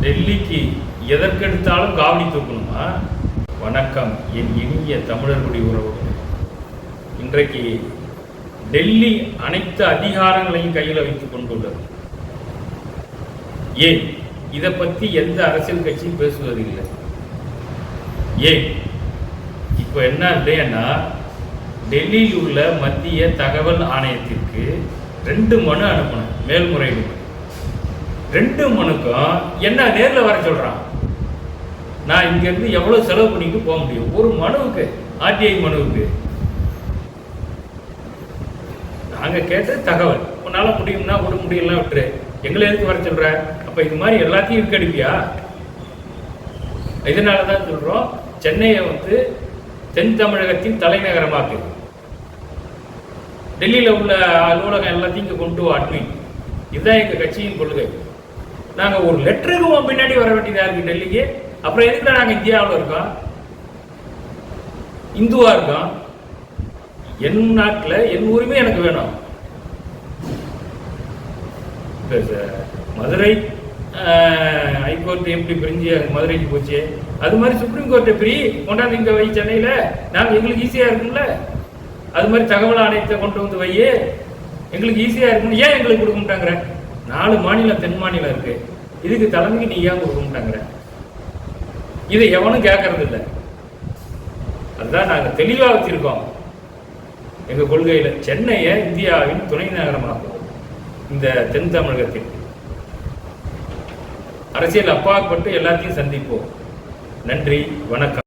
டெல்லிக்கு எதற்கெடுத்தாலும் காவடி தூக்கணுமா? வணக்கம் என் இனிய தமிழர்களுடைய உறவுகள். இன்றைக்கு டெல்லி அனைத்து அதிகாரங்களையும் கையில் வைத்துக் கொண்டுள்ளது. ஏன் இதை பற்றி எந்த அரசியல் கட்சியும் பேசுவதில்லை? ஏன் இப்போ என்ன இல்லைன்னா, டெல்லியில் உள்ள மத்திய தகவல் ஆணையத்திற்கு 2 மனு அனுப்பினேன், மேல்முறையீடு. 2 மனுக்கும் என்ன நேரில் வர சொல்றான். நான் இங்கிருந்து எவ்வளவு செலவு பண்ணிட்டு போக முடியும் ஒரு மனுவுக்கு? ஆர்டிஐ மனுவுக்கு நாங்க கேட்ட தகவல், உன்னால முடியும்னா விட, முடியலாம் விட்டுரு, எங்களை எதுக்கு வர சொல்ற? அப்ப இது மாதிரி எல்லாத்தையும் இருக்கடிப்பியா? இதனாலதான் சொல்றோம், சென்னையை தென் தமிழகத்தின் தலைநகரமாக்கு, டெல்லியில உள்ள அலுவலகம் எல்லாத்தையும் இங்க கொண்டு வா, அட்மின். இதுதான் எங்க கட்சியின் கொள்கை. நாங்க ஒரு லெட்டருக்கு பின்னாடி வர வேண்டியதா இருக்கு டெல்லிக்கு. அப்புறம் எதுக்கு நாங்க இந்தியாவில் இருக்கோம், இந்துவா இருக்கோம்? என் நாட்டில் என் உரிமை எனக்கு வேணும். மதுரை ஹைகோர்ட் எப்படி பிரிஞ்சு மதுரைக்கு போச்சு, அது மாதிரி சுப்ரீம் கோர்ட்டை பிரி கொண்டாந்து இங்க வை சென்னையில. நாங்கள் எங்களுக்கு ஈஸியா இருக்கும்ல. அது மாதிரி தகவல் ஆணையத்தை கொண்டு வந்து வை, எங்களுக்கு ஈஸியா இருக்கும். ஏன் எங்களுக்கு கொடுக்க மாட்டாங்கிற? 4 மாநிலம் தென் மாநிலம் இருக்கு, இதுக்கு தலைமைக்கு நீ ஏன் கொடுக்க மாட்டாங்கிற? இதை எவனும் கேட்கறது இல்லை. அதுதான் நாங்கள் தெளிவாக வச்சிருக்கோம் எங்க கொள்கையில. சென்னையை இந்தியாவின் துணை நகரமாகும். இந்த தென் தமிழகத்தில் அரசியல் அப்பாற்பட்டு எல்லாத்தையும் சந்திப்போம். நன்றி, வணக்கம்.